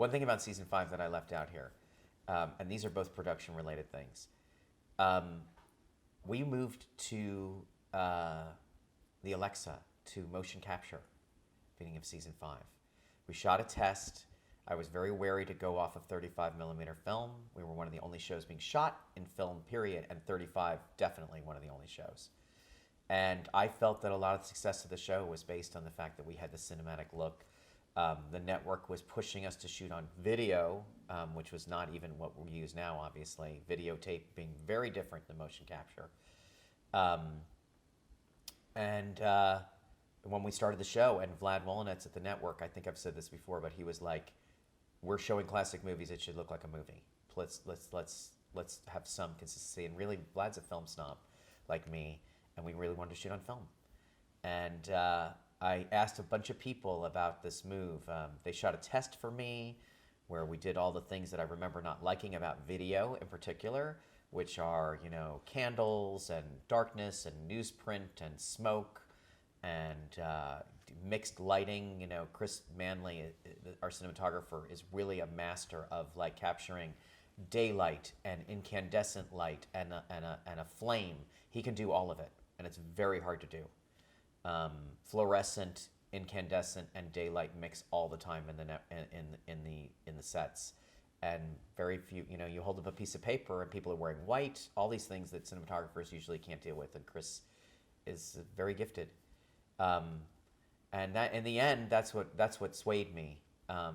One thing about season 5 that I left out here, and these are both production-related things. We moved to the Alexa to motion capture, beginning of season 5. We shot a test. I was very wary to go off of 35 millimeter film. We were one of the only shows being shot in film, period, and 35 definitely one of the only shows. And I felt that a lot of the success of the show was based on the fact that we had the cinematic look. The network was pushing us to shoot on video, which was not even what we use now, obviously. Videotape being very different than motion capture. When we started the show, and Vlad Wolinets at the network, I think I've said this before, but he was like, "We're showing classic movies. It should look like a movie. Let's have some consistency." And really, Vlad's a film snob, like me, and we really wanted to shoot on film. And I asked a bunch of people about this move. They shot a test for me where we did all the things that I remember not liking about video in particular, which are, candles and darkness and newsprint and smoke and mixed lighting. Chris Manley, our cinematographer, is really a master of like capturing daylight and incandescent light and a flame. He can do all of it, and it's very hard to do. Fluorescent, incandescent, and daylight mix all the time in the sets, and very few. You hold up a piece of paper and people are wearing white. All these things that cinematographers usually can't deal with, and Chris is very gifted. And that in the end, that's what swayed me. I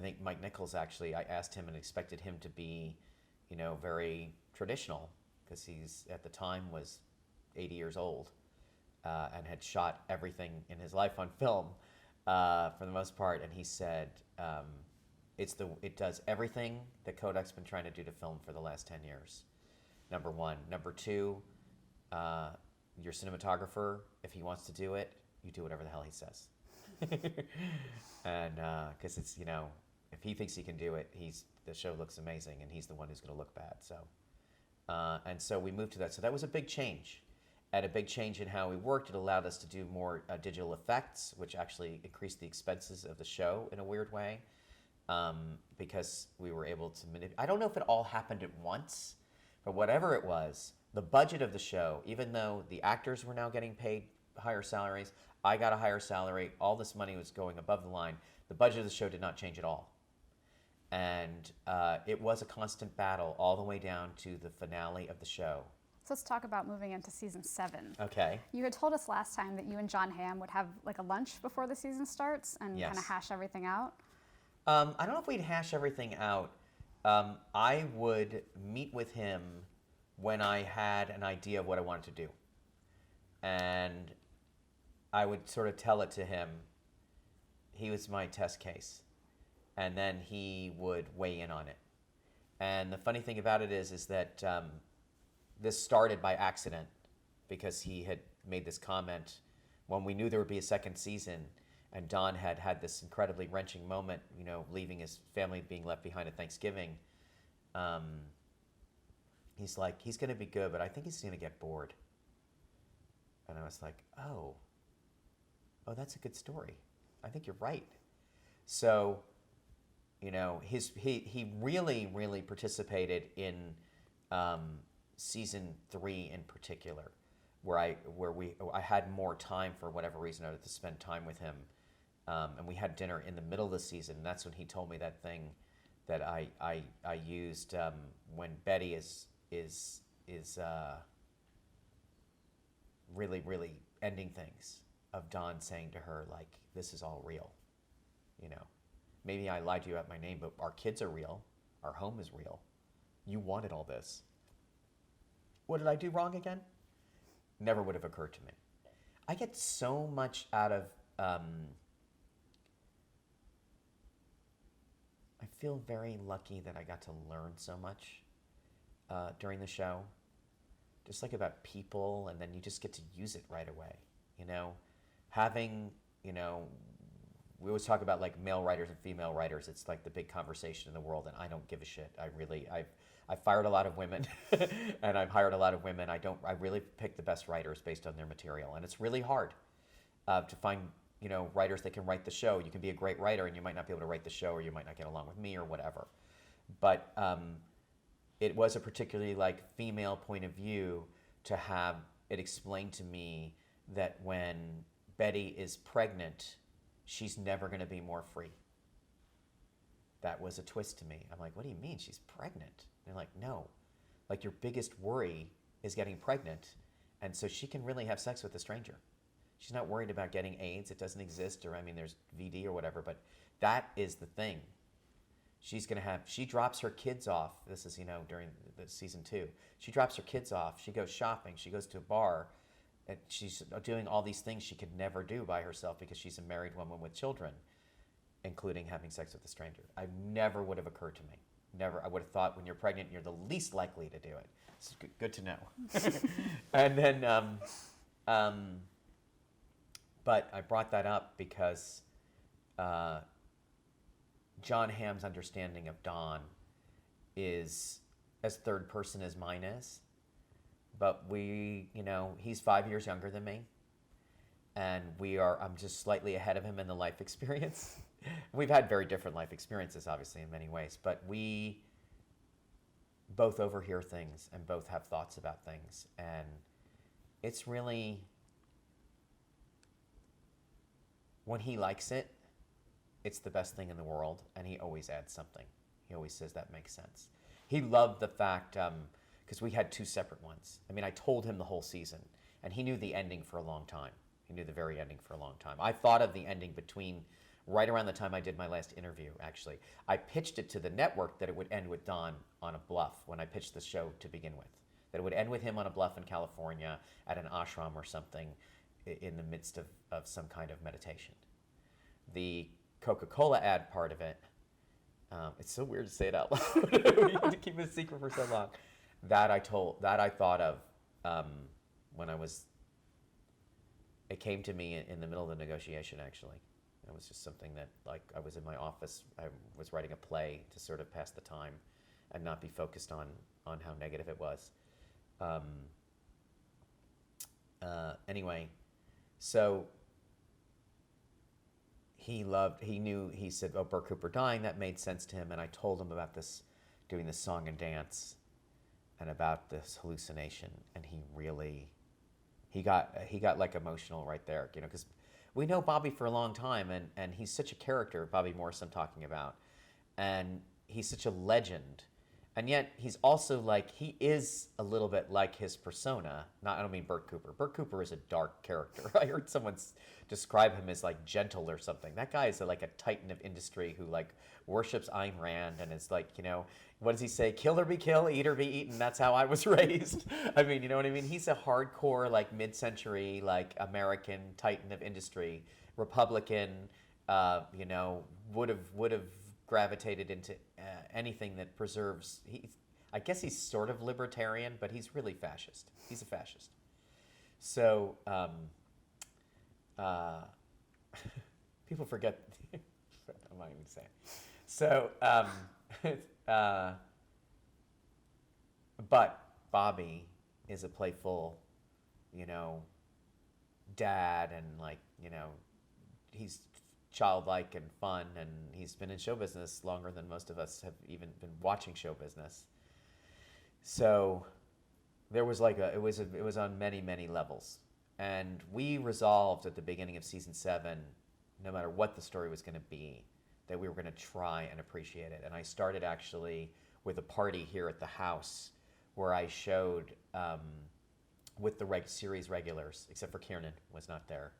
think Mike Nichols actually. I asked him and expected him to be, very traditional, because he's at the time was 80 years old and had shot everything in his life on film for the most part. And he said it does everything that Kodak's been trying to do to film for the last 10 years. Number one. Number two, your cinematographer, if he wants to do it, you do whatever the hell he says. And because it's, if he thinks he can do it, the show looks amazing, and he's the one who's going to look bad. So. And so we moved to that. So that was a big change. And a big change in how we worked. It allowed us to do more digital effects, which actually increased the expenses of the show in a weird way, because we were able to manipulate. I don't know if it all happened at once, but whatever it was, the budget of the show, even though the actors were now getting paid higher salaries, I got a higher salary, all this money was going above the line, the budget of the show did not change at all. And it was a constant battle all the way down to the finale of the show. So let's talk about moving into season 7. Okay. You had told us last time that you and John Hamm would have like a lunch before the season starts and Yes. kind of hash everything out. I don't know if we'd hash everything out. I would meet with him when I had an idea of what I wanted to do. And I would sort of tell it to him. He was my test case. And then he would weigh in on it. And the funny thing about it is that this started by accident, because he had made this comment when we knew there would be a second season, and Don had this incredibly wrenching moment, leaving his family, being left behind at Thanksgiving. He's like, he's going to be good, but I think he's going to get bored. And I was like, oh, that's a good story. I think you're right. So, he really, really participated in season 3 in particular, where I had more time for whatever reason to spend time with him, and we had dinner in the middle of the season. And that's when he told me that thing that I used when Betty is really, really ending things, of Don saying to her, like, this is all real, Maybe I lied to you about my name, but our kids are real. Our home is real. You wanted all this. What did I do wrong again? Never would have occurred to me. I get so much out of... I feel very lucky that I got to learn so much during the show. Just like about people, and then you just get to use it right away. Having, we always talk about like male writers and female writers. It's like the big conversation in the world, and I don't give a shit. I've fired a lot of women, and I've hired a lot of women. I really pick the best writers based on their material, and it's really hard to find writers that can write the show. You can be a great writer and you might not be able to write the show, or you might not get along with me or whatever. But it was a particularly like female point of view to have it explained to me that when Betty is pregnant, she's never going to be more free. That was a twist to me. I'm like, what do you mean she's pregnant? And they're like, no, like your biggest worry is getting pregnant, and so she can really have sex with a stranger. She's not worried about getting AIDS. It doesn't exist, or I mean, there's VD or whatever, but that is the thing. She drops her kids off. This is, during the season 2. She drops her kids off. She goes shopping. She goes to a bar. And she's doing all these things she could never do by herself because she's a married woman with children, including having sex with a stranger. I never would have occurred to me. Never. I would have thought when you're pregnant, you're the least likely to do it. It's good to know. And then, but I brought that up because John Hamm's understanding of Don is as third person as mine is. But he's 5 years younger than me. And I'm just slightly ahead of him in the life experience. We've had very different life experiences, obviously, in many ways. But we both overhear things and both have thoughts about things. And it's really, when he likes it, it's the best thing in the world. And he always adds something. He always says that makes sense. He loved the fact, because we had 2 separate ones. I mean, I told him the whole season, and he knew the ending for a long time. He knew the very ending for a long time. I thought of the ending right around the time I did my last interview, actually. I pitched it to the network that it would end with Don on a bluff when I pitched the show to begin with. That it would end with him on a bluff in California at an ashram or something in the midst of some kind of meditation. The Coca-Cola ad part of it, it's so weird to say it out loud. We had to keep it a secret for so long. That I thought of when it came to me in the middle of the negotiation, actually. It was just something that, like, I was in my office, I was writing a play to sort of pass the time and not be focused on how negative it was. Anyway, so he said, oh, Bert Cooper dying, that made sense to him, and I told him about doing this song and dance and about this hallucination, and he got like emotional right there, because we know Bobby for a long time, and he's such a character, Bobby Morris I'm talking about, and he's such a legend, and yet he's also like, he is a little bit like his persona. I don't mean Bert Cooper. Bert Cooper is a dark character. I heard someone describe him as like gentle or something. That guy is like a titan of industry who like worships Ayn Rand and is like, what does he say? Kill or be killed, eat or be eaten. That's how I was raised. I mean, you know what I mean? He's a hardcore, like mid-century, like American titan of industry, Republican. Would have gravitated into anything that preserves. I guess he's sort of libertarian, but he's really fascist. He's a fascist. So people forget. I'm not even saying. So. But Bobby is a playful, dad, and like, he's childlike and fun, and he's been in show business longer than most of us have even been watching show business. So there was like it was on many, many levels. And we resolved at the beginning of season 7, no matter what the story was going to be, that we were going to try and appreciate it. And I started actually with a party here at the house where I showed with the series regulars, except for Kiernan was not there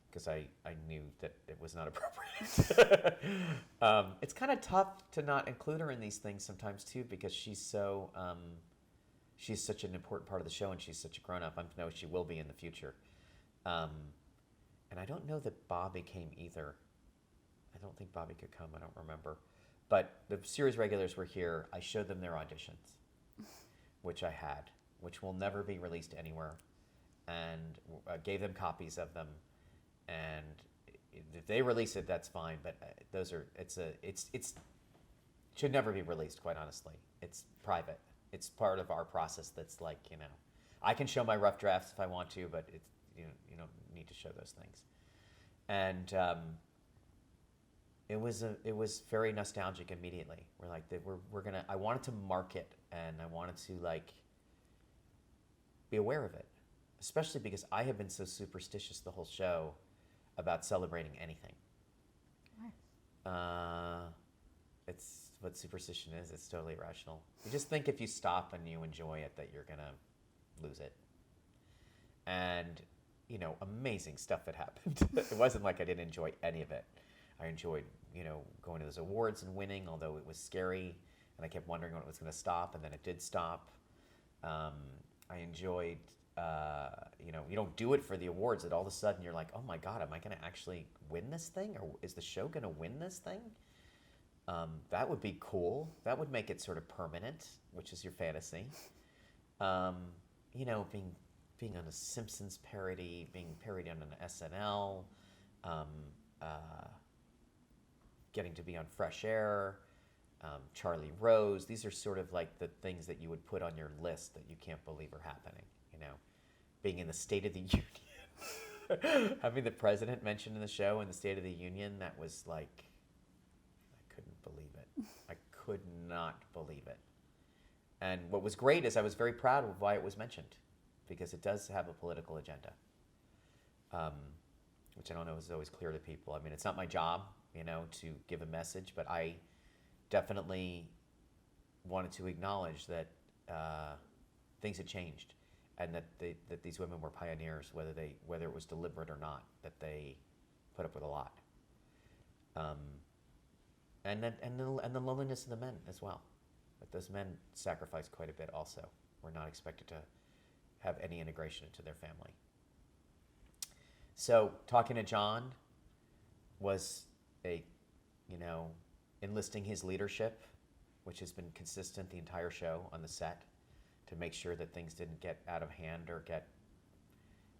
because I knew that it was not appropriate. It's kind of tough to not include her in these things sometimes too, because she's such an important part of the show, and she's such a grown-up. I know she will be in the future. And I don't know that Bobby came either. I don't think Bobby could come. I don't remember. But the series regulars were here. I showed them their auditions, which I had, which will never be released anywhere, and gave them copies of them. And if they release it, that's fine. But it should never be released. Quite honestly, it's private. It's part of our process. That's like, I can show my rough drafts if I want to, but you don't need to show those things. And it was very nostalgic immediately. We're like, we're gonna. I wanted to mark it, and I wanted to like be aware of it, especially because I have been so superstitious the whole show about celebrating anything. Nice. It's what superstition is. It's totally irrational. You just think if you stop and you enjoy it, that you're gonna lose it. And amazing stuff had happened. It wasn't like I didn't enjoy any of it. I enjoyed, going to those awards and winning, although it was scary, and I kept wondering when it was going to stop, and then it did stop. I enjoyed, you don't do it for the awards, and all of a sudden you're like, oh my God, am I going to actually win this thing? Or is the show going to win this thing? That would be cool. That would make it sort of permanent, which is your fantasy. Being on a Simpsons parody, being parodied on an SNL, getting to be on Fresh Air, Charlie Rose. These are sort of like the things that you would put on your list that you can't believe are happening. Being in the State of the Union, having the president mentioned in the show in the State of the Union, that was like, I couldn't believe it. I could not believe it. And what was great is I was very proud of why it was mentioned, because it does have a political agenda, which I don't know is always clear to people. I mean, it's not my job, to give a message, but I definitely wanted to acknowledge that things had changed, and that these women were pioneers, whether it was deliberate or not, that they put up with a lot, and the loneliness of the men as well, that those men sacrificed quite a bit also. Were not expected to have any integration into their family. So talking to John was enlisting his leadership, which has been consistent the entire show on the set, to make sure that things didn't get out of hand or get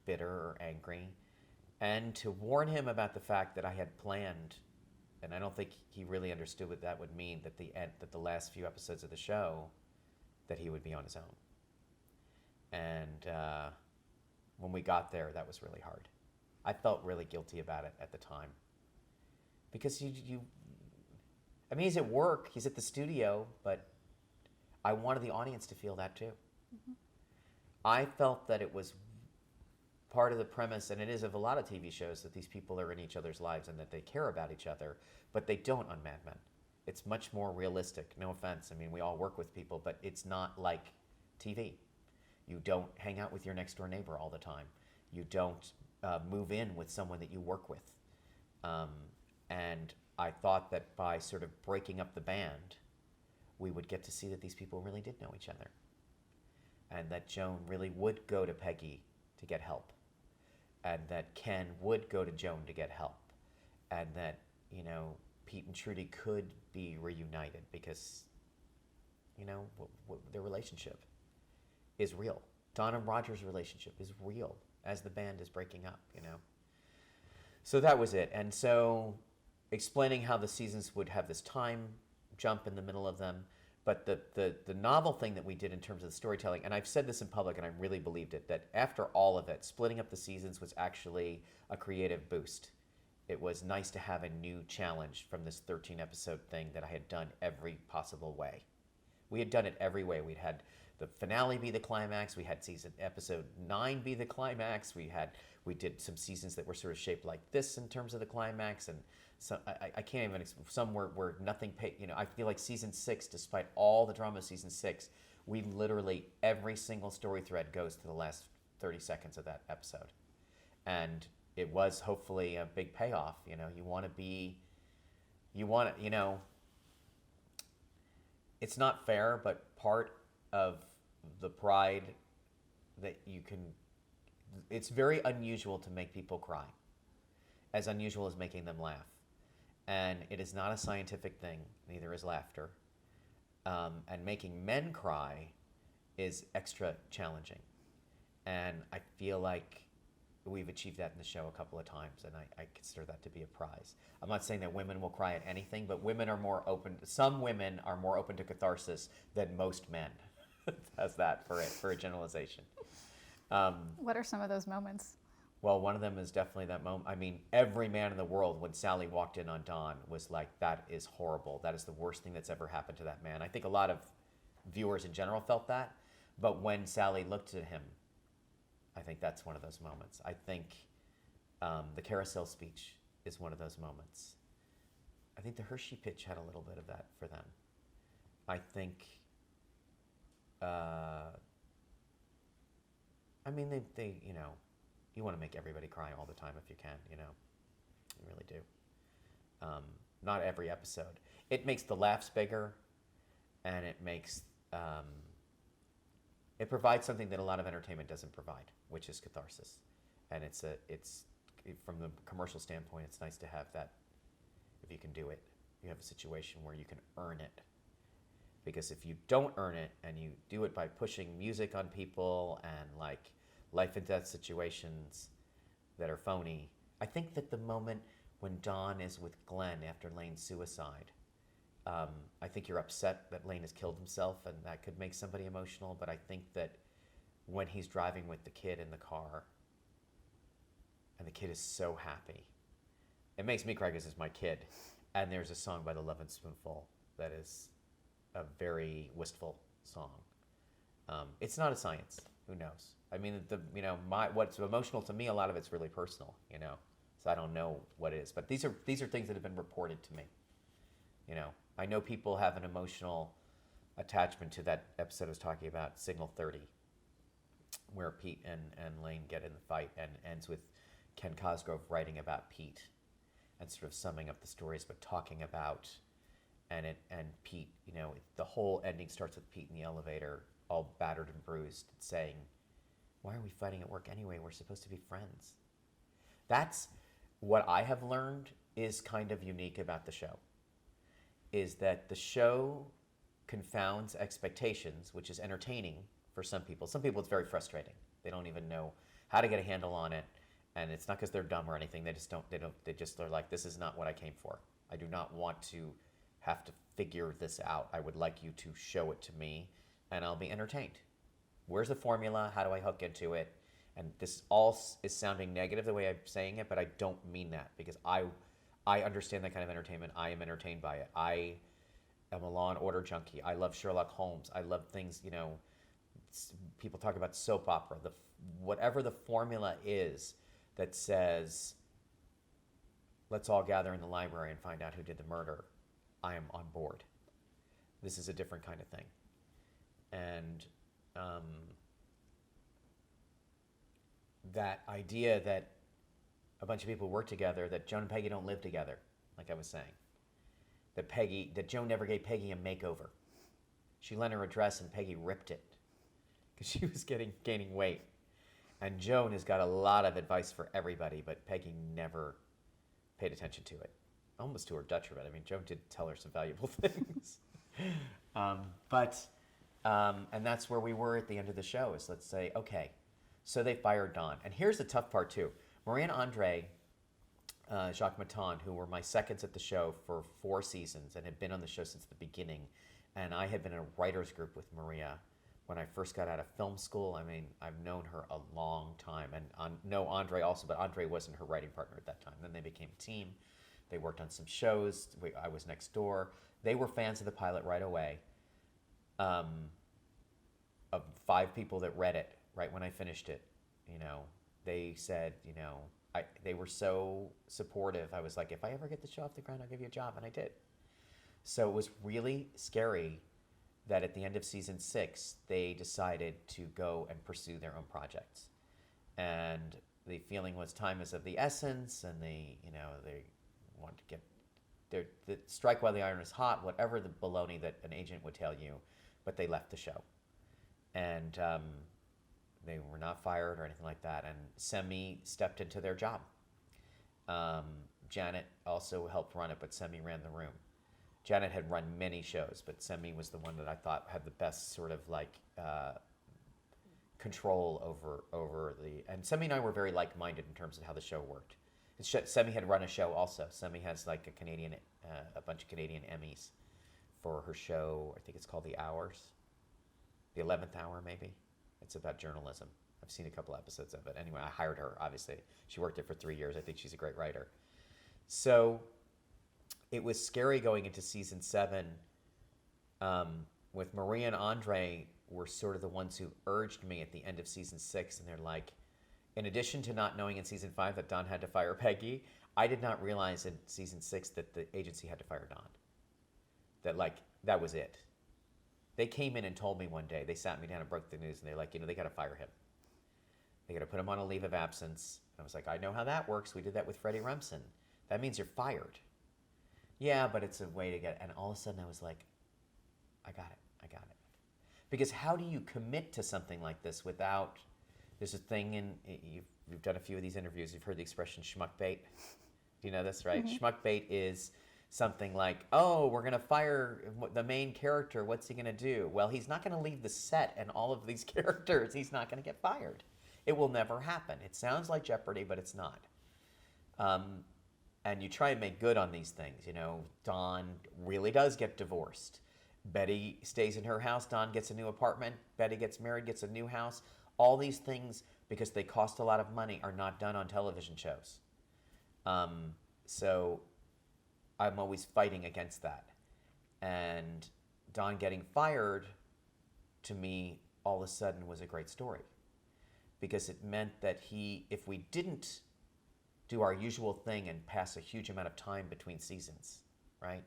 bitter or angry, and to warn him about the fact that I had planned, and I don't think he really understood what that would mean, that the last few episodes of the show, that he would be on his own. And when we got there, that was really hard. I felt really guilty about it at the time. Because he's at work, he's at the studio, but I wanted the audience to feel that too. Mm-hmm. I felt that it was part of the premise, and it is of a lot of TV shows, that these people are in each other's lives and that they care about each other, but they don't on Mad Men. It's much more realistic, no offense. I mean, we all work with people, but it's not like TV. You don't hang out with your next door neighbor all the time. You don't move in with someone that you work with. And I thought that by sort of breaking up the band, we would get to see that these people really did know each other. And that Joan really would go to Peggy to get help. And that Ken would go to Joan to get help. And that, Pete and Trudy could be reunited because, their relationship is real. Don and Roger's relationship is real as the band is breaking up, So that was it. And so explaining how the seasons would have this time jump in the middle of them. But the novel thing that we did in terms of the storytelling, and I've said this in public and I really believed it, that after all of it, splitting up the seasons was actually a creative boost. It was nice to have a new challenge from this 13-episode thing that I had done every possible way. We had done it every way. We'd had the finale be the climax. We had episode 9 be the climax. We did some seasons that were sort of shaped like this in terms of the climax, and so I can't even. Some were nothing. I feel like season 6, despite all the drama of season 6, we literally every single story thread goes to the last 30 seconds of that episode, and it was hopefully a big payoff. It's not fair, but part of the pride that you can, it's very unusual to make people cry, as unusual as making them laugh. And it is not a scientific thing, neither is laughter. And making men cry is extra challenging. And I feel like we've achieved that in the show a couple of times, and I consider that to be a prize. I'm not saying that women will cry at anything, but some women are more open to catharsis than most men. How's that for a generalization? What are some of those moments? Well, one of them is definitely that moment. I mean, every man in the world, when Sally walked in on Don, was like, that is horrible. That is the worst thing that's ever happened to that man. I think a lot of viewers in general felt that. But when Sally looked at him, I think that's one of those moments. I think the carousel speech is one of those moments. I think the Hershey pitch had a little bit of that for them. I think, I mean, they you know, you want to make everybody cry all the time if you can, you know. You really do. Not every episode. It makes the laughs bigger, and it makes, it provides something that a lot of entertainment doesn't provide, which is catharsis. And it's from the commercial standpoint, it's nice to have that. If you can do it, you have a situation where you can earn it. Because if you don't earn it and you do it by pushing music on people and like life and death situations that are phony, I think that the moment when Don is with Glenn after Lane's suicide, I think you're upset that Lane has killed himself, and that could make somebody emotional. But I think that when he's driving with the kid in the car, and the kid is so happy, it makes me cry because it's my kid. And there's a song by the Lovin' Spoonful that is a very wistful song. It's not a science. Who knows? I mean, what's emotional to me, a lot of it's really personal, you know. So I don't know what it is, but these are things that have been reported to me. You know, I know people have an emotional attachment to that episode I was talking about, Signal 30, where Pete and Lane get in the fight, and ends with Ken Cosgrove writing about Pete and sort of summing up the stories, but talking about and Pete, you know, the whole ending starts with Pete in the elevator, all battered and bruised, saying, "Why are we fighting at work anyway? We're supposed to be friends." That's what I have learned is kind of unique about the show, is that the show confounds expectations, which is entertaining for some people. Some people it's very frustrating. They don't even know how to get a handle on it, and it's not because they're dumb or anything. They just are like, this is not what I came for. I do not want to have to figure this out. I would like you to show it to me, and I'll be entertained. Where's the formula? How do I hook into it? And this all is sounding negative the way I'm saying it, but I don't mean that, because I understand that kind of entertainment. I am entertained by it. I am a Law and Order junkie. I love Sherlock Holmes. I love things, you know, people talk about soap opera. Whatever the formula is that says, let's all gather in the library and find out who did the murder, I am on board. This is a different kind of thing. And that idea that a bunch of people work together, that Joan and Peggy don't live together, like I was saying. That Joan never gave Peggy a makeover. She lent her a dress and Peggy ripped it because she was gaining weight. And Joan has got a lot of advice for everybody, but Peggy never paid attention to it. Almost to her detriment. I mean, Joan did tell her some valuable things. And that's where we were at the end of the show, is let's say, okay, so they fired Don. And here's the tough part too. Maria and Andre, Jacques Maton, who were my seconds at the show for 4 seasons and had been on the show since the beginning, and I had been in a writer's group with Maria when I first got out of film school. I mean, I've known her a long time, and know Andre also, but Andre wasn't her writing partner at that time. Then they became a team. They worked on some shows. I was next door. They were fans of the pilot right away. Of 5 people that read it right when I finished it, you know, they said, you know, they were so supportive. I was like, if I ever get the show off the ground, I'll give you a job, and I did. So it was really scary that at the end of season 6, they decided to go and pursue their own projects. And the feeling was time is of the essence, and they want to get the strike while the iron is hot, whatever the baloney that an agent would tell you, but they left the show. And they were not fired or anything like that. And Semi stepped into their job. Janet also helped run it, but Semi ran the room. Janet had run many shows, but Semi was the one that I thought had the best sort of like control over the. And Semi and I were very like-minded in terms of how the show worked. Semi had run a show also. Semi has like a bunch of Canadian Emmys for her show. I think it's called The Hours, The 11th Hour maybe. It's about journalism. I've seen a couple episodes of it. Anyway, I hired her, obviously. She worked there for 3 years. I think she's a great writer. So it was scary going into season 7 with Maria and Andre were sort of the ones who urged me at the end of season 6, and they're like, in addition to not knowing in season 5 that Don had to fire Peggy, I did not realize in season 6 that the agency had to fire Don. That that was it. They came in and told me one day, they sat me down and broke the news, and they're like, they got to fire him. They got to put him on a leave of absence. And I was like, I know how that works. We did that with Freddie Remsen. That means you're fired. Yeah, but it's a way to get, and all of a sudden I was like, I got it. Because how do you commit to something like this without, there's a thing you've done a few of these interviews, you've heard the expression schmuck bait. Do you know this, right? Mm-hmm. Schmuck bait is something like, oh, we're going to fire the main character. What's he going to do? Well, he's not going to leave the set and all of these characters. He's not going to get fired. It will never happen. It sounds like Jeopardy, but it's not. And you try and make good on these things. Don really does get divorced. Betty stays in her house. Don gets a new apartment. Betty gets married, gets a new house. All these things, because they cost a lot of money, are not done on television shows. So I'm always fighting against that. And Don getting fired, to me, all of a sudden was a great story. Because it meant that if we didn't do our usual thing and pass a huge amount of time between seasons, right?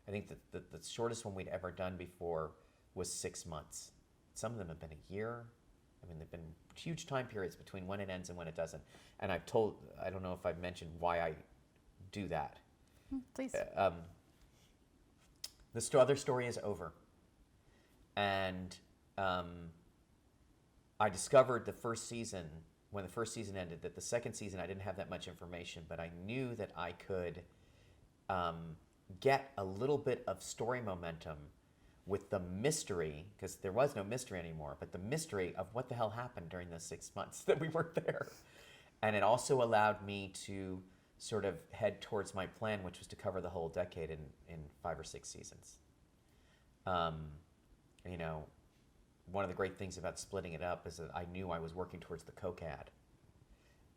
I think that the shortest one we'd ever done before was 6 months. Some of them have been a year. They've been huge time periods between when it ends and when it doesn't. And I don't know if I've mentioned why I do that. Please. The other story is over. And I discovered the first season, when the first season ended, that the second season I didn't have that much information, but I knew that I could get a little bit of story momentum with the mystery, because there was no mystery anymore, but the mystery of what the hell happened during those 6 months that we weren't there. And it also allowed me to sort of head towards my plan, which was to cover the whole decade in 5 or 6 seasons. One of the great things about splitting it up is that I knew I was working towards the Coke ad,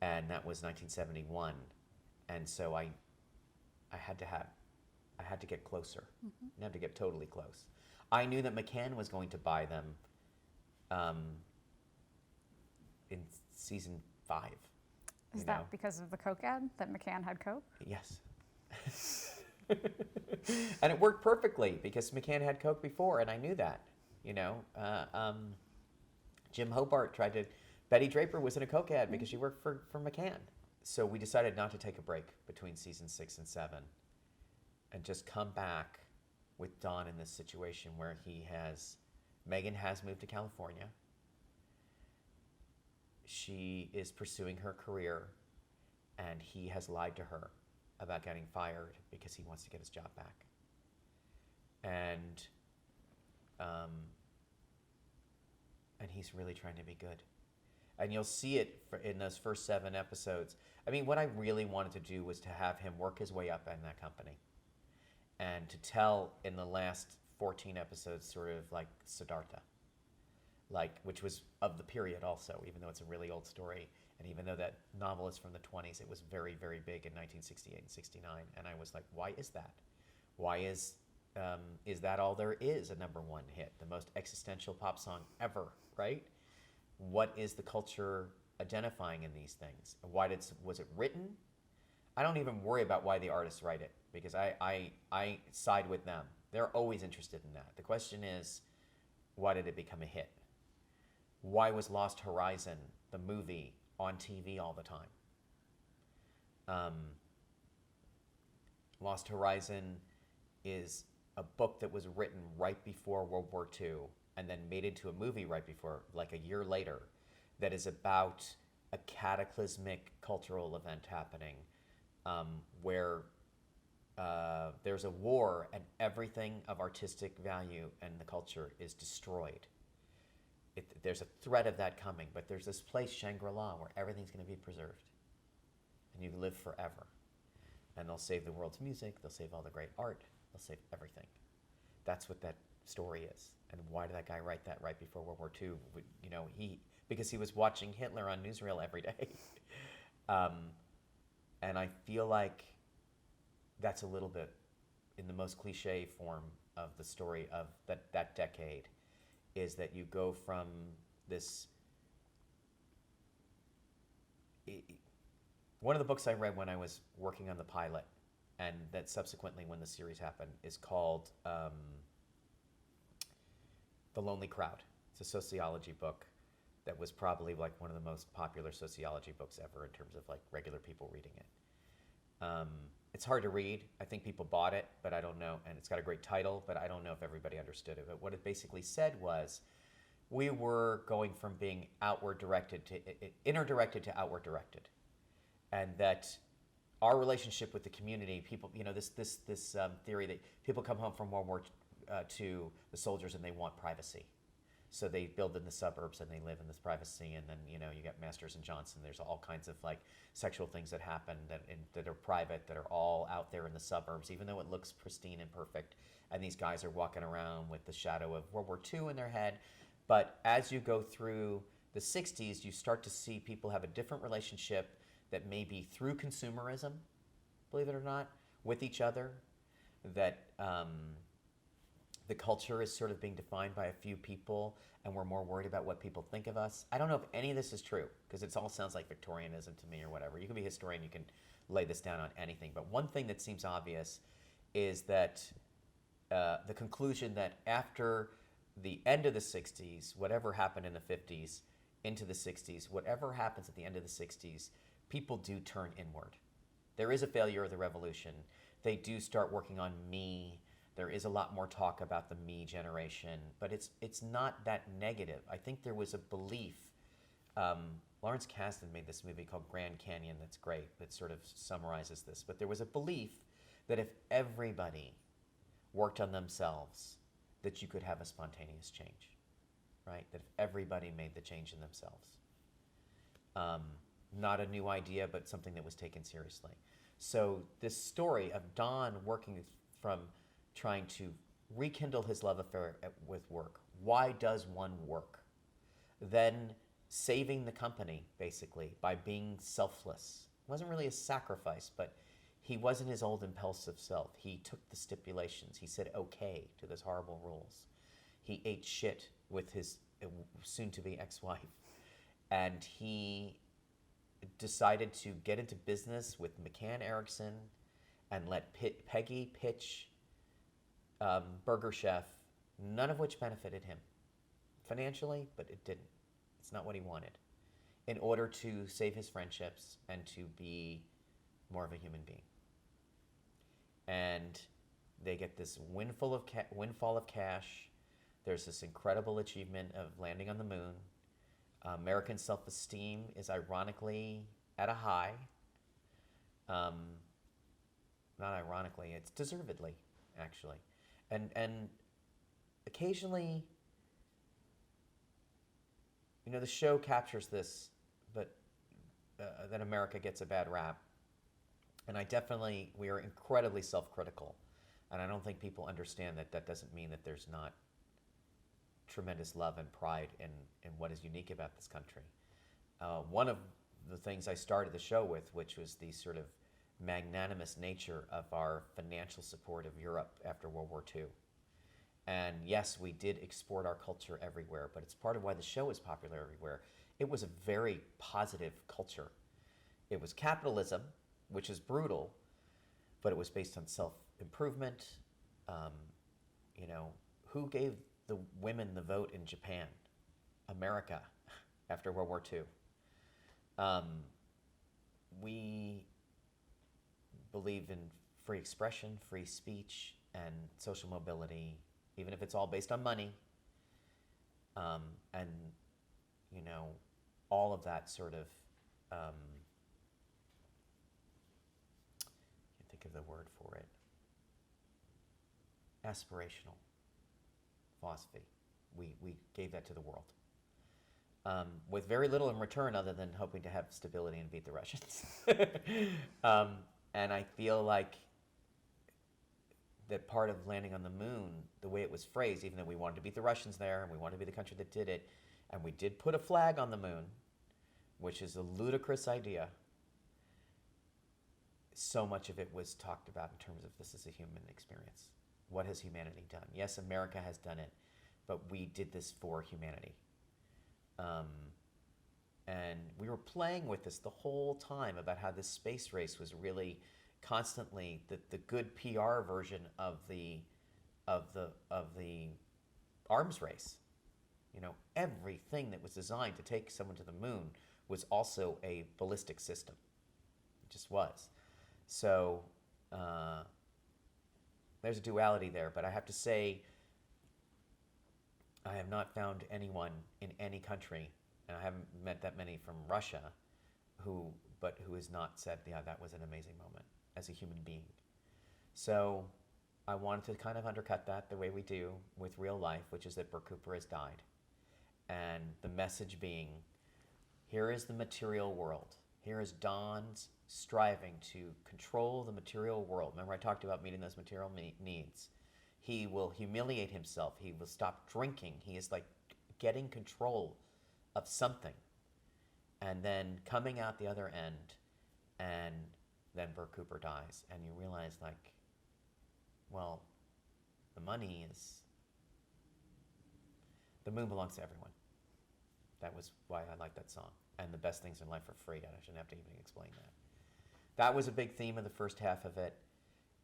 and that was 1971, and so I had to get closer. Mm-hmm. I had to get totally close. I knew that McCann was going to buy them in season 5. Is that because of the Coke ad, that McCann had Coke? Yes. And it worked perfectly because McCann had Coke before, and I knew that. Jim Hobart Betty Draper was in a Coke ad because she worked for McCann. So we decided not to take a break between season 6 and 7 and just come back with Don in this situation where Megan has moved to California. She is pursuing her career, and he has lied to her about getting fired because he wants to get his job back. And he's really trying to be good. And you'll see it in those first 7 episodes. What I really wanted to do was to have him work his way up in that company. And to tell in the last 14 episodes sort of like Siddhartha. Which was of the period also, even though it's a really old story. And even though that novel is from the 20s, it was very, very big in 1968 and 69. And I was like, why is that? Why is that all there is, a #1 hit? The most existential pop song ever, right? What is the culture identifying in these things? Was it written? I don't even worry about why the artists write it, because I side with them. They're always interested in that. The question is, why did it become a hit? Why was Lost Horizon, the movie, on TV all the time? Lost Horizon is a book that was written right before World War II and then made into a movie right before, like a year later, that is about a cataclysmic cultural event happening where there's a war and everything of artistic value and the culture is destroyed. There's a threat of that coming, but there's this place, Shangri-La, where everything's going to be preserved. And you live forever. And they'll save the world's music, they'll save all the great art, they'll save everything. That's what that story is. And why did that guy write that right before World War II? because he was watching Hitler on newsreel every day. um, and I feel like that's a little bit in the most cliche form of the story of that decade, is that you go from this. One of the books I read when I was working on the pilot, and that subsequently when the series happened, is called The Lonely Crowd. It's a sociology book that was probably like one of the most popular sociology books ever in terms of like regular people reading it. It's hard to read. I think people bought it, but I don't know. And it's got a great title, but I don't know if everybody understood it. But what it basically said was, we were going from being outward directed to inner directed to outward directed, and that our relationship with the community, people, this theory that people come home from World War II, the soldiers, and they want privacy. So they build in the suburbs and they live in this privacy, and then you got Masters and Johnson. There's all kinds of like sexual things that happen that are private, that are all out there in the suburbs, even though it looks pristine and perfect. And these guys are walking around with the shadow of World War II in their head. But as you go through the 60s, you start to see people have a different relationship that may be through consumerism, believe it or not, with each other, that the culture is sort of being defined by a few people, and we're more worried about what people think of us. I don't know if any of this is true, because it all sounds like Victorianism to me or whatever. You can be a historian, you can lay this down on anything. But one thing that seems obvious is that the conclusion that after the end of the 60s, whatever happened in the 50s into the 60s, whatever happens at the end of the 60s, people do turn inward. There is a failure of the revolution. They do start working on me. There is a lot more talk about the me generation, but it's not that negative. I think there was a belief. Lawrence Kasdan made this movie called Grand Canyon that's great, that sort of summarizes this. But there was a belief that if everybody worked on themselves, that you could have a spontaneous change, right? That if everybody made the change in themselves. Not a new idea, but something that was taken seriously. So this story of Don working from trying to rekindle his love affair with work. Why does one work? Then saving the company, basically, by being selfless. It wasn't really a sacrifice, but he wasn't his old impulsive self. He took the stipulations. He said okay to those horrible rules. He ate shit with his soon-to-be ex-wife. And he decided to get into business with McCann Erickson and let Peggy pitch Burger Chef, none of which benefited him financially, but it didn't. It's not what he wanted, in order to save his friendships and to be more of a human being. And they get this windfall of cash. There's this incredible achievement of landing on the moon. American self-esteem is ironically at a high. Not ironically, it's deservedly, actually. And occasionally, the show captures this, but that America gets a bad rap. And we are incredibly self-critical. And I don't think people understand that doesn't mean that there's not tremendous love and pride in what is unique about this country. One of the things I started the show with, which was the sort of magnanimous nature of our financial support of Europe after World War II. And yes, we did export our culture everywhere, but it's part of why the show is popular everywhere. It was a very positive culture. It was capitalism, which is brutal, but it was based on self-improvement. Who gave the women the vote in Japan? America, after World War II. We believe in free expression, free speech, and social mobility, even if it's all based on money. And, all of that sort of, can't think of the word for it, aspirational philosophy. We gave that to the world. With very little in return other than hoping to have stability and beat the Russians. And I feel like that part of landing on the moon, the way it was phrased, even though we wanted to beat the Russians there and we wanted to be the country that did it, And we did put a flag on the moon, which is a ludicrous idea. So much of it was talked about in terms of this is a human experience. What has humanity done? Yes, America has done it, but we did this for humanity. And we were playing with this the whole time about how this space race was really constantly the good PR version of the arms race. You know, everything that was designed to take someone to the moon was also a ballistic system. It just was. So there's a duality there, but I have to say, I have not found anyone in any country, and I haven't met that many from Russia, who has not said, yeah, that was an amazing moment as a human being. So I wanted to kind of undercut that the way we do with real life, which is that Bert Cooper has died. And the message being, here is the material world. Here is Don's striving to control the material world. Remember I talked about meeting those material needs. He will humiliate himself. He will stop drinking. He is like getting control of something. And then coming out the other end, and then Bert Cooper dies. And you realize, like, well, the money is, the moon belongs to everyone. That was why I like that song. And the best things in life are free. I shouldn't have to even explain that. That was a big theme of the first half of it.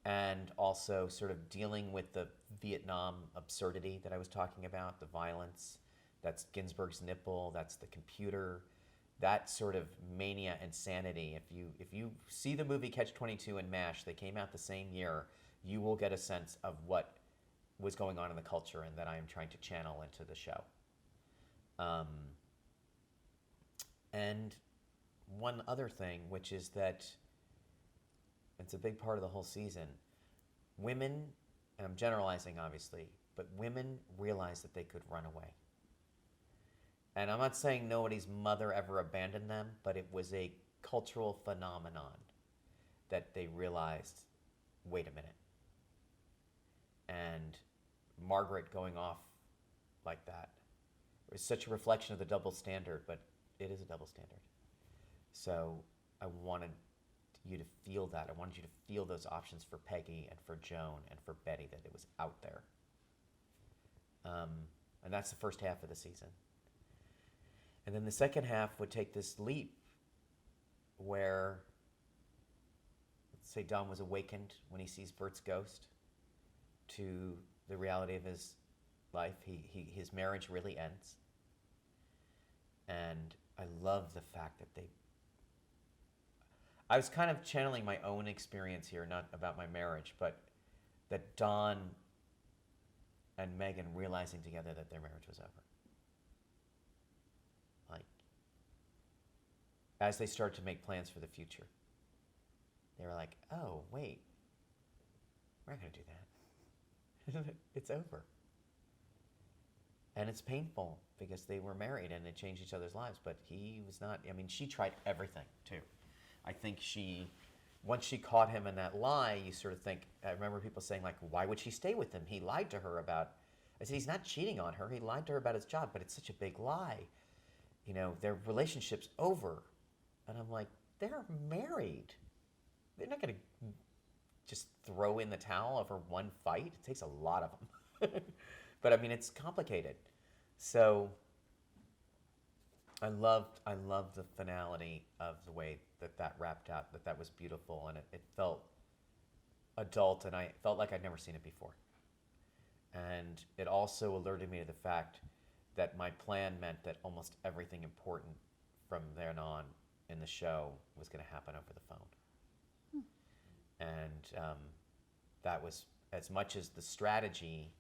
And also sort of dealing with the Vietnam absurdity that I was talking about, the violence. That's Ginsberg's nipple, that's the computer, that sort of mania and sanity. If you see the movie Catch-22 and MASH, they came out the same year, you will get a sense of what was going on in the culture and that I am trying to channel into the show. And one other thing, which is that it's a big part of the whole season, women, and I'm generalizing obviously, but women realized that they could run away. And I'm not saying nobody's mother ever abandoned them, but it was a cultural phenomenon that they realized, wait a minute. And Margaret going off like that, it was such a reflection of the double standard, but it is a double standard. So I wanted you to feel that. I wanted you to feel those options for Peggy and for Joan and for Betty, that it was out there. And that's the first half of the season. And then the second half would take this leap where, let's say Don was awakened when he sees Bert's ghost to the reality of his life. His marriage really ends. And I love the fact that I was kind of channeling my own experience here, not about my marriage, but that Don and Megan realizing together that their marriage was over. Like, as they start to make plans for the future, they were like, oh, wait, we're not going to do that. It's over. And it's painful because they were married and it changed each other's lives, but he was not. I mean, she tried everything, too. I think once she caught him in that lie, you sort of think, I remember people saying, like, why would she stay with him? He lied to her about, I said, he's not cheating on her. He lied to her about his job, but it's such a big lie. You know, their relationship's over. And I'm like, they're married. They're not going to just throw in the towel over one fight. It takes a lot of them. But I mean, it's complicated. So I loved the finality of the way that wrapped out, that was beautiful, and it felt adult, and I felt like I'd never seen it before. And it also alerted me to the fact that my plan meant that almost everything important from then on in the show was going to happen over the phone. And that was, as much as the strategy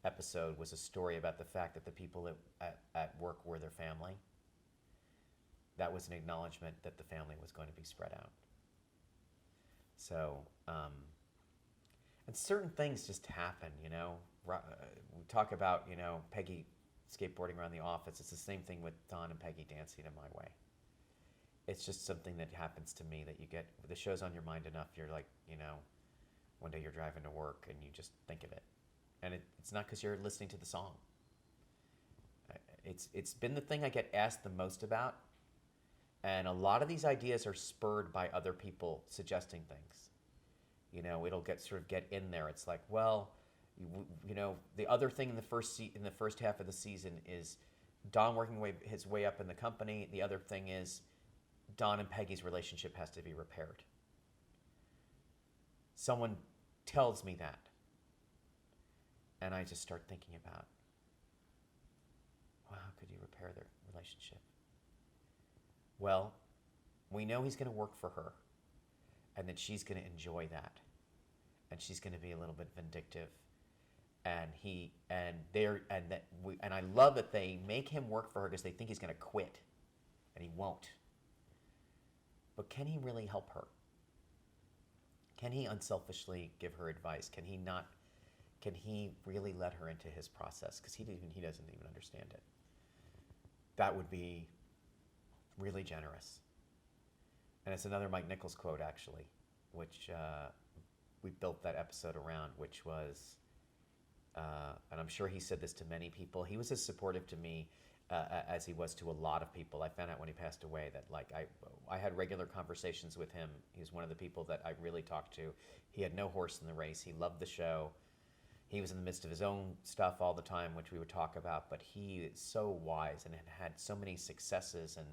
episode was a story about the fact that the people at work were their family, that was an acknowledgement that the family was going to be spread out. So, and certain things just happen, you know. We talk about, you know, Peggy skateboarding around the office. It's the same thing with Don and Peggy dancing in My Way. It's just something that happens to me that you get, the show's on your mind enough, you're like, you know, one day you're driving to work and you just think of it. And it's not because you're listening to the song. It's been the thing I get asked the most about, and a lot of these ideas are spurred by other people suggesting things. It'll get in there. It's like, well, the other thing in the first half of the season is Don working his way up in the company. The other thing is Don and Peggy's relationship has to be repaired. Someone tells me that, and I just start thinking about, well, how could you repair their relationship? Well, we know he's going to work for her, and that she's going to enjoy that, and she's going to be a little bit vindictive, and I love that they make him work for her because they think he's going to quit, and he won't. But can he really help her? Can he unselfishly give her advice? Can he really let her into his process? Because he doesn't even understand it. That would be really generous. And it's another Mike Nichols quote, actually, which we built that episode around, which was, and I'm sure he said this to many people, he was as supportive to me as he was to a lot of people. I found out when he passed away that I had regular conversations with him. He was one of the people that I really talked to. He had no horse in the race. He loved the show. He was in the midst of his own stuff all the time, which we would talk about, but he is so wise and had so many successes and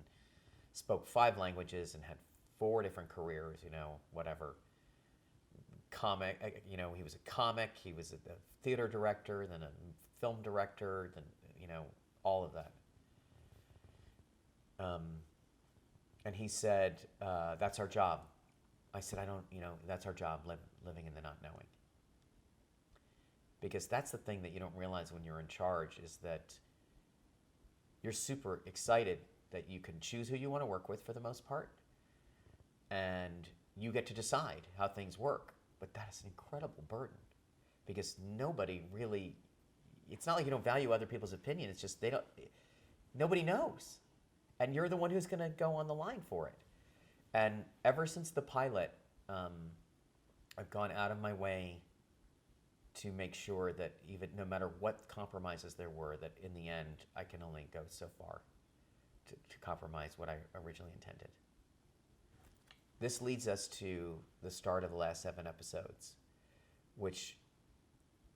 spoke 5 languages and had 4 different careers, whatever. Comic, he was a comic, he was a theater director, then a film director, then, all of that. And he said, that's our job. I said, I don't, that's our job, living in the not knowing. Because that's the thing that you don't realize when you're in charge, is that you're super excited that you can choose who you want to work with for the most part, and you get to decide how things work. But that is an incredible burden, because nobody really, it's not like you don't value other people's opinion, it's just nobody knows. And you're the one who's going to go on the line for it. And ever since the pilot, I've gone out of my way to make sure that even no matter what compromises there were, that in the end, I can only go so far to compromise what I originally intended. This leads us to the start of the last 7 episodes, which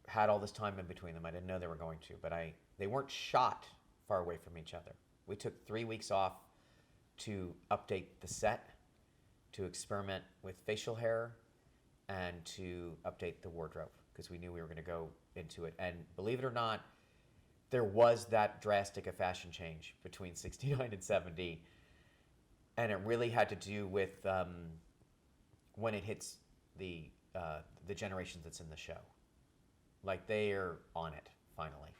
had all this time in between them. I didn't know they were going to, but they weren't shot far away from each other. We took 3 weeks off to update the set, to experiment with facial hair, and to update the wardrobe, because we knew we were going to go into it. And believe it or not, there was that drastic a fashion change between 69 and 70. And it really had to do with when it hits the generation that's in the show. Like, they are on it, finally.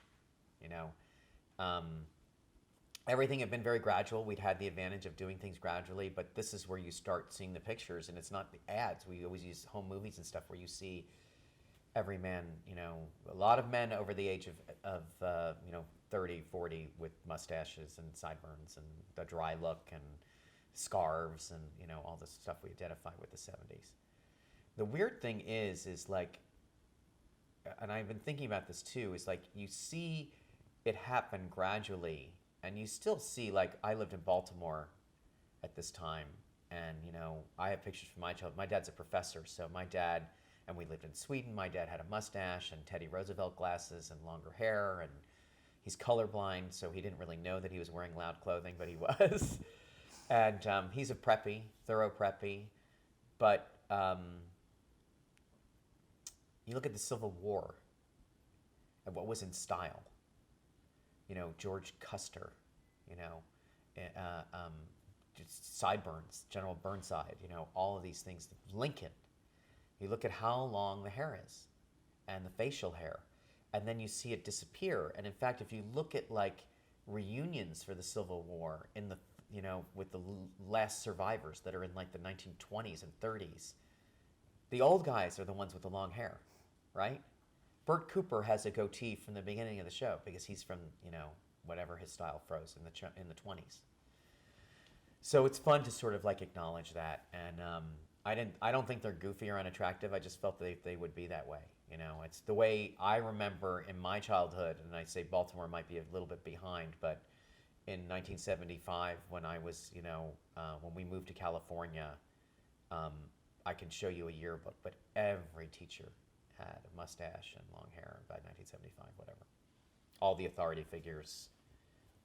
Everything had been very gradual. We'd had the advantage of doing things gradually, but this is where you start seeing the pictures, and it's not the ads. We always use home movies and stuff where you see every man, a lot of men over the age of 30, 40 with mustaches and sideburns and the dry look and scarves and, all the stuff we identify with the 70s. The weird thing is like, and I've been thinking about this too, is like you see it happen gradually, and you still see, like, I lived in Baltimore at this time, and, I have pictures from my childhood. My dad's a professor, so my dad, and we lived in Sweden, my dad had a mustache and Teddy Roosevelt glasses and longer hair, and he's colorblind, so he didn't really know that he was wearing loud clothing, but he was. And he's a preppy, thorough preppy, but you look at the Civil War and what was in style. George Custer, just sideburns, General Burnside, all of these things. Lincoln. You look at how long the hair is and the facial hair, and then you see it disappear. And in fact, if you look at like reunions for the Civil War in the, with the last survivors that are in like the 1920s and 30s, the old guys are the ones with the long hair, right? Bert Cooper has a goatee from the beginning of the show because he's from, whatever his style froze in the 20s. So it's fun to sort of like acknowledge that. And I don't think they're goofy or unattractive. I just felt they would be that way. You know, it's the way I remember in my childhood, and I say Baltimore might be a little bit behind, but in 1975, when I was, when we moved to California, um, I can show you a yearbook, but every teacher had a mustache and long hair by 1975, whatever. All the authority figures,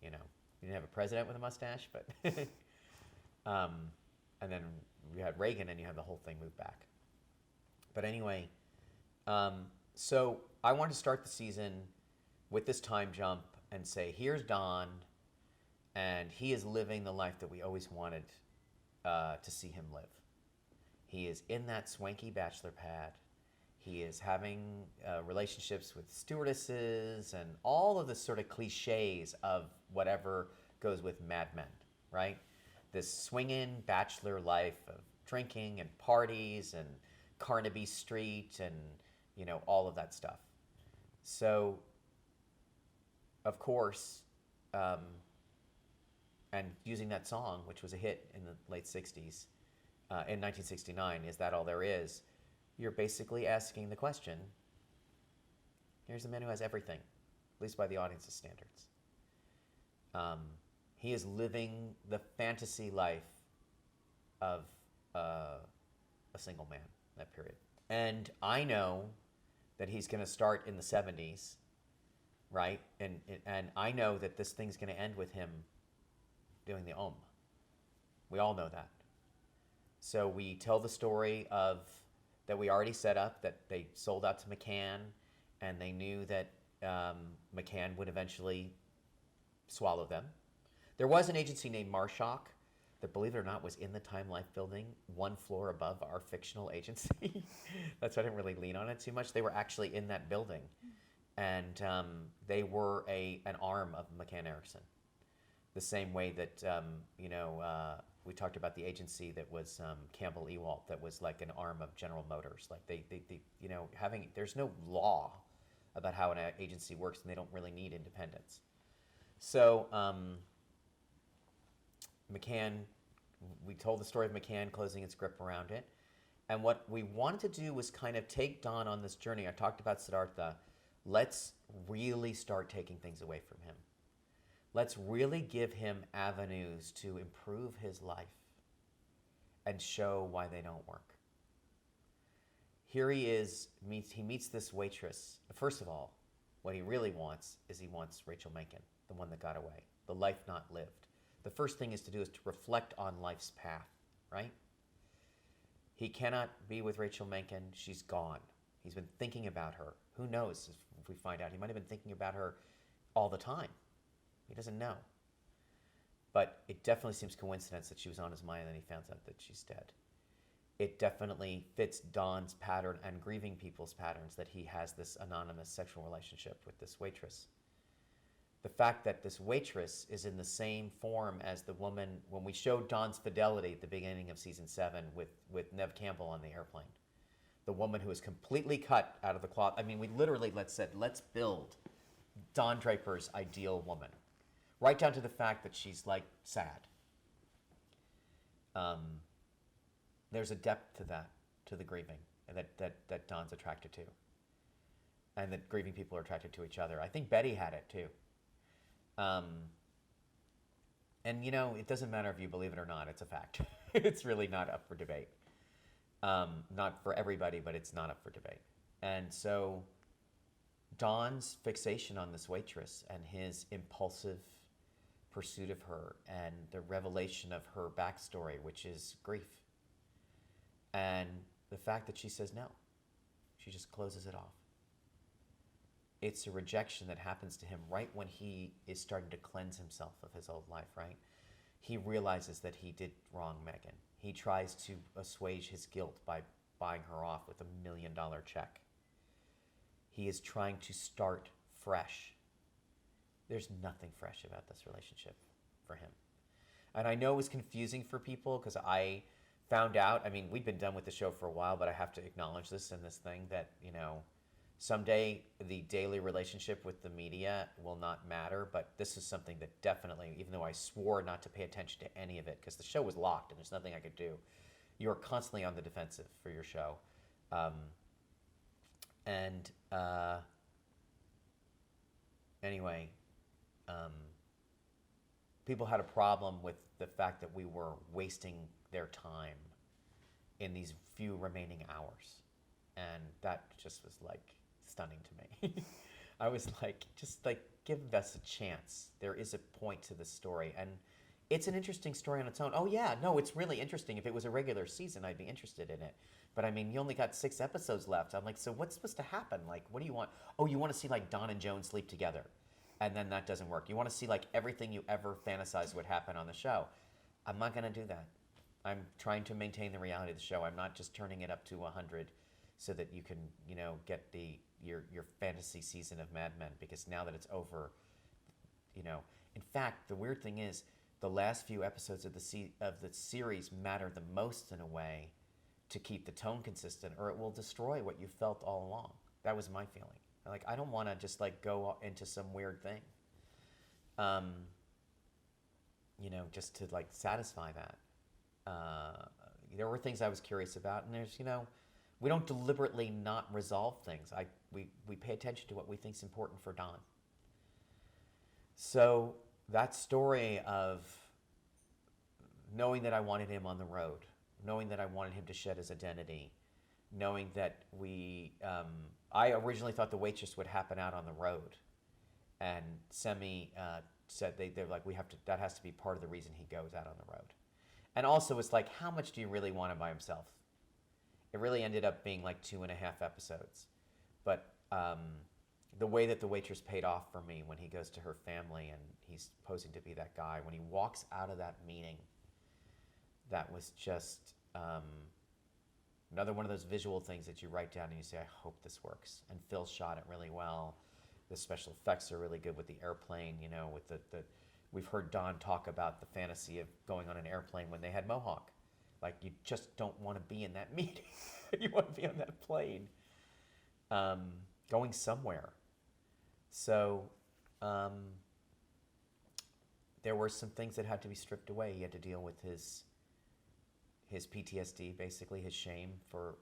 you didn't have a president with a mustache, but and then you had Reagan, and you had the whole thing move back. But anyway, so I wanted to start the season with this time jump and say, here's Don, and he is living the life that we always wanted to see him live. He is in that swanky bachelor pad. He is having relationships with stewardesses and all of the sort of cliches of whatever goes with Mad Men, right? This swinging bachelor life of drinking and parties and Carnaby Street and, all of that stuff. So, of course, and using that song, which was a hit in the late 60s, in 1969, Is That All There Is? You're basically asking the question, here's a man who has everything, at least by the audience's standards. He is living the fantasy life of a single man in that period. And I know that he's going to start in the 70s, right? And I know that this thing's going to end with him doing the Om. We all know that. So we tell the story of that we already set up, that they sold out to McCann, and they knew that McCann would eventually swallow them. There was an agency named Marshock that, believe it or not, was in the Time Life building, one floor above our fictional agency. That's why I didn't really lean on it too much. They were actually in that building, and they were an arm of McCann Erickson. The same way that we talked about the agency that was Campbell Ewald, that was like an arm of General Motors. Like they there's no law about how an agency works, and they don't really need independence. So McCann, we told the story of McCann closing its grip around it. And what we wanted to do was kind of take Don on this journey. I talked about Siddhartha. Let's really start taking things away from him. Let's really give him avenues to improve his life and show why they don't work. Here he is, he meets this waitress. First of all, what he really wants is he wants Rachel Menken, the one that got away, the life not lived. The first thing is to reflect on life's path, right? He cannot be with Rachel Menken. She's gone. He's been thinking about her. Who knows if we find out? He might have been thinking about her all the time. He doesn't know. But it definitely seems coincidence that she was on his mind and then he found out that she's dead. It definitely fits Don's pattern and grieving people's patterns that he has this anonymous sexual relationship with this waitress. The fact that this waitress is in the same form as the woman, when we showed Don's fidelity at the beginning of season 7 with Neve Campbell on the airplane, the woman who is completely cut out of the cloth. I mean, we literally said, let's build Don Draper's ideal woman, right down to the fact that she's like sad. There's a depth to that, to the grieving, that Don's attracted to, and that grieving people are attracted to each other. I think Betty had it too. And it doesn't matter if you believe it or not, it's a fact. It's really not up for debate. Not for everybody, but it's not up for debate. And so Don's fixation on this waitress and his impulsive pursuit of her and the revelation of her backstory, which is grief, and the fact that she says no, she just closes it off. It's a rejection that happens to him right when he is starting to cleanse himself of his old life, right? He realizes that he did wrong Megan. He tries to assuage his guilt by buying her off with $1 million check. He is trying to start fresh. There's nothing fresh about this relationship for him. And I know it was confusing for people because I found out, we'd been done with the show for a while, but I have to acknowledge this in this thing that, someday the daily relationship with the media will not matter, but this is something that definitely, even though I swore not to pay attention to any of it, because the show was locked and there's nothing I could do, you're constantly on the defensive for your show. Um, and anyway, um, people had a problem with the fact that we were wasting their time in these few remaining hours. And that just was like stunning to me. I was like, just like, give us a chance. There is a point to this story. And it's an interesting story on its own. Oh, yeah, no, it's really interesting. If it was a regular season, I'd be interested in it. But I mean, you only got 6 episodes left. I'm like, so what's supposed to happen? Like, what do you want? Oh, you want to see like Don and Joan sleep together. And then that doesn't work. You want to see like everything you ever fantasized would happen on the show. I'm not going to do that. I'm trying to maintain the reality of the show. I'm not just turning it up to 100 so that you can, get your fantasy season of Mad Men, because now that it's over, in fact, the weird thing is the last few episodes of the series matter the most in a way to keep the tone consistent, or it will destroy what you felt all along. That was my feeling. Like, I don't want to just like go into some weird thing, just to like satisfy that. There were things I was curious about, and there's, we don't deliberately not resolve things. We pay attention to what we think is important for Don. So that story of knowing that I wanted him on the road, knowing that I wanted him to shed his identity, knowing that I originally thought the waitress would happen out on the road, and Semi said they're like, that has to be part of the reason he goes out on the road. And also, it's like, how much do you really want him by himself? It really ended up being like 2.5 episodes. But the way that the waitress paid off for me when he goes to her family and he's posing to be that guy, when he walks out of that meeting, that was just another one of those visual things that you write down and you say, I hope this works. And Phil shot it really well. The special effects are really good with the airplane, with the we've heard Don talk about the fantasy of going on an airplane when they had Mohawk. Like, you just don't want to be in that meeting. You want to be on that plane, going somewhere. So there were some things that had to be stripped away. He had to deal with his PTSD, basically his shame for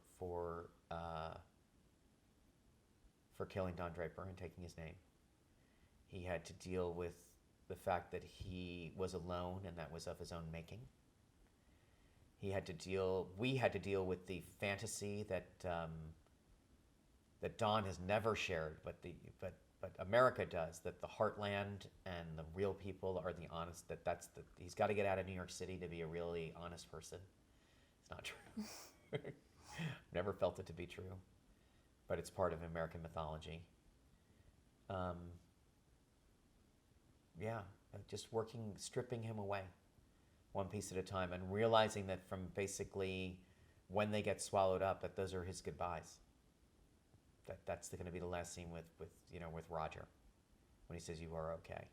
killing Don Draper and taking his name. He had to deal with the fact that he was alone and that was of his own making. We had to deal with the fantasy that Don has never shared, but America does, that the heartland and the real people are the honest, he's got to get out of New York City to be a really honest person. It's not true. Never felt it to be true, but it's part of American mythology. Just stripping him away one piece at a time, and realizing that from basically when they get swallowed up, that those are his goodbyes. That's going to be the last scene with Roger, when he says, "You are okay."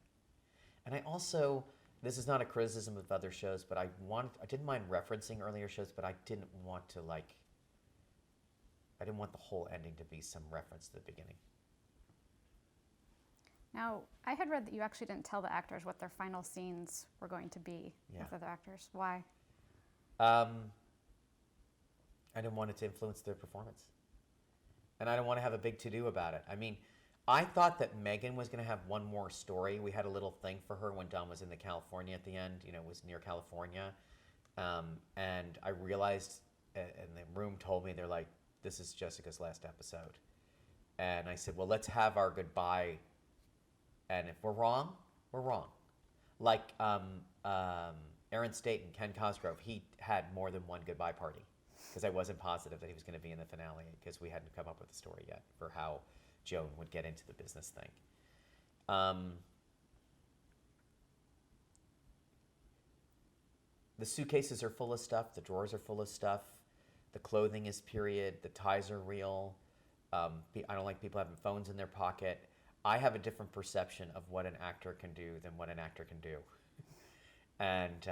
And I also, this is not a criticism of other shows, but I didn't mind referencing earlier shows, but I didn't want the whole ending to be some reference to the beginning. Now, I had read that you actually didn't tell the actors what their final scenes were going to be with other actors. Why? I didn't want it to influence their performance. And I don't want to have a big to-do about it. I mean, I thought that Megan was going to have one more story. We had a little thing for her when Don was in the California at the end, was near California. And I realized, and the room told me, they're like, this is Jessica's last episode. And I said, well, let's have our goodbye. And if we're wrong, we're wrong. Like Aaron Staton, Ken Cosgrove, he had more than one goodbye party, because I wasn't positive that he was going to be in the finale, because we hadn't come up with a story yet for how Joan would get into the business thing. The suitcases are full of stuff. The drawers are full of stuff. The clothing is period. The ties are real. I don't like people having phones in their pocket. I have a different perception of what an actor can do than what an actor can do. And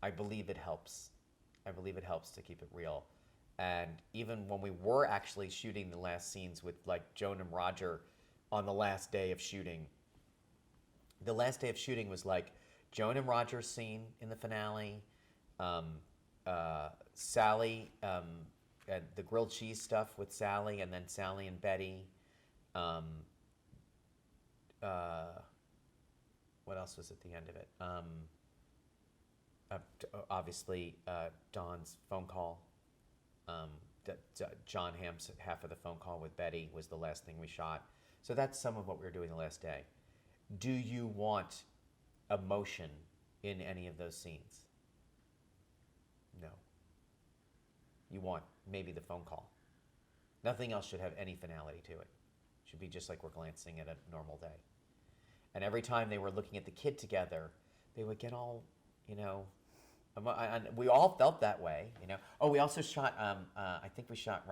I believe it helps. I believe it helps to keep it real. And even when we were actually shooting the last scenes with like Joan and Roger on the last day of shooting, was like Joan and Roger's scene in the finale, Sally, and the grilled cheese stuff with Sally, and then Sally and Betty. Um, what else was at the end of it? Obviously, Dawn's phone call. John Hamm's half of the phone call with Betty was the last thing we shot. So that's some of what we were doing the last day. Do you want emotion in any of those scenes? No. You want maybe the phone call. Nothing else should have any finality to it. It should be just like we're glancing at a normal day. And every time they were looking at the kid together, they would get all, and we all felt that way, Oh, we also shot, I think we shot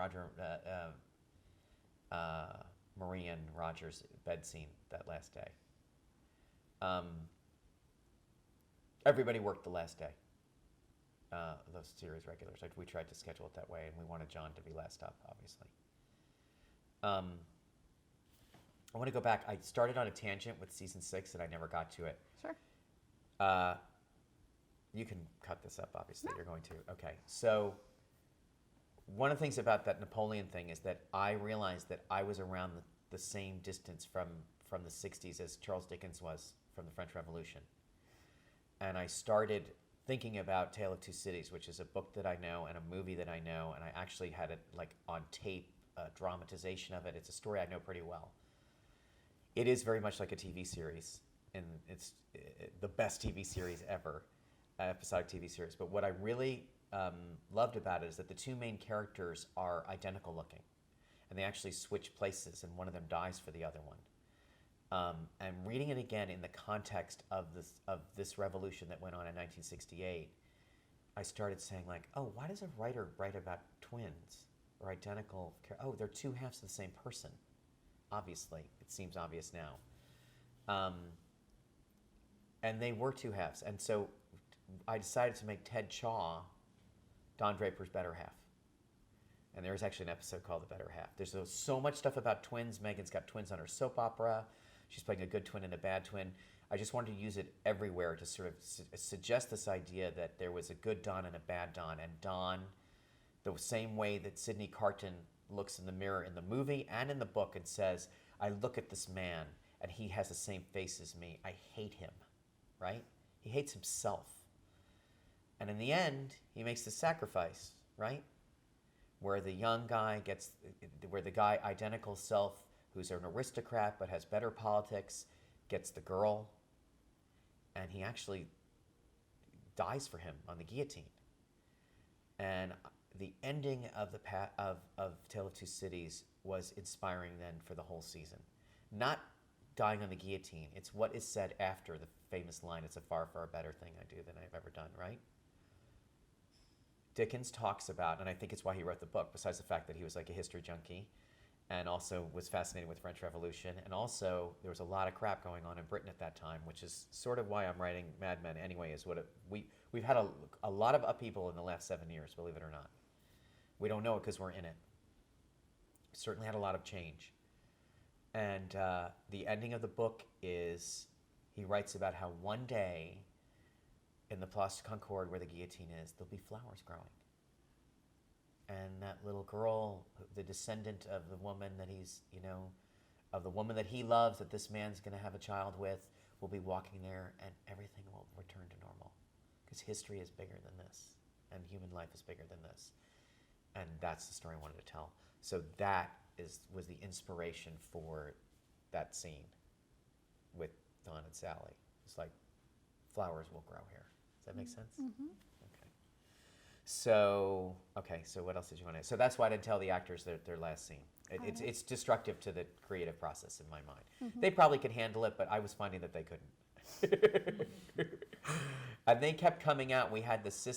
Marie and Roger's bed scene that last day. Everybody worked the last day. Those series regulars. We tried to schedule it that way, and we wanted John to be last up, obviously. I want to go back. I started on a tangent with season 6, and I never got to it. Sure. You can cut this up, obviously. No. You're going to. Okay. So one of the things about that Napoleon thing is that I realized that I was around the same distance from the 60s as Charles Dickens was from the French Revolution. And I started thinking about Tale of Two Cities, which is a book that I know and a movie that I know, and I actually had it on tape, a dramatization of it. It's a story I know pretty well. It is very much like a TV series, and it's the best TV series ever, episodic TV series. But what I really loved about it is that the two main characters are identical looking, and they actually switch places, and one of them dies for the other one. And reading it again in the context of this revolution that went on in 1968, I started saying oh, why does a writer write about twins or identical? Oh, they're two halves of the same person. Obviously, it seems obvious now. And they were two halves, and so I decided to make Ted Chaw Don Draper's better half. And there's actually an episode called The Better Half. There's so much stuff about twins. Megan's got twins on her soap opera. She's playing a good twin and a bad twin. I just wanted to use it everywhere to sort of suggest this idea that there was a good Don and a bad Don. And Don, the same way that Sidney Carton looks in the mirror in the movie and in the book and says, I look at this man and he has the same face as me. I hate him, right? He hates himself. And in the end, he makes the sacrifice, right? Where the young guy where the guy identical self, who's an aristocrat but has better politics, gets the girl, and he actually dies for him on the guillotine. And the ending of Tale of Two Cities was inspiring then for the whole season. Not dying on the guillotine, it's what is said after the famous line, it's a far, far better thing I do than I've ever done, right? Dickens talks about, and I think it's why he wrote the book, besides the fact that he was like a history junkie, and also was fascinated with French Revolution, and also there was a lot of crap going on in Britain at that time, which is sort of why I'm writing Mad Men anyway. Is we've had a lot of upheaval in the last 7 years, believe it or not. We don't know it because we're in it. Certainly had a lot of change, and the ending of the book is he writes about how one day in the Place Concorde where the guillotine is, there'll be flowers growing. And that little girl, the descendant of the woman that of the woman that he loves, that this man's going to have a child with, will be walking there, and everything will return to normal. Because history is bigger than this, and human life is bigger than this. And that's the story I wanted to tell. So that was the inspiration for that scene with Don and Sally. It's like, flowers will grow here. Does that make sense? Mm-hmm. So what else did you want to? So that's why I didn't tell the actors their last scene. It's destructive to the creative process in my mind. Mm-hmm. They probably could handle it, but I was finding that they couldn't. And they kept coming out. We had this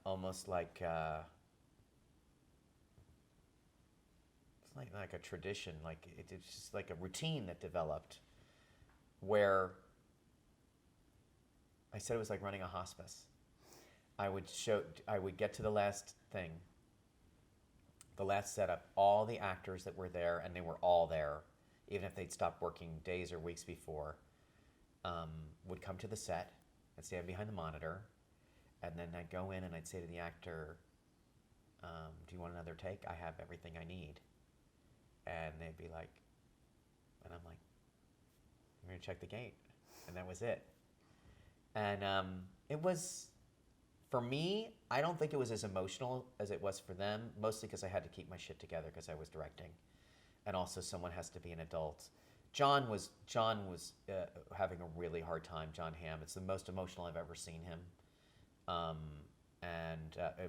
almost like it's like a tradition, like it's just like a routine that developed, where I said it was like running a hospice. I would get to the last thing, the last setup, all the actors that were there, and they were all there, even if they'd stopped working days or weeks before, would come to the set and stand behind the monitor, And then I'd go in and I'd say to the actor, do you want another take? I have everything I need. And they'd be like, and I'm like, I'm going to check the gate. And that was it. And it was, for me, I don't think it was as emotional as it was for them, mostly because I had to keep my shit together because I was directing. And also someone has to be an adult. John was having a really hard time, John Hamm. It's the most emotional I've ever seen him. I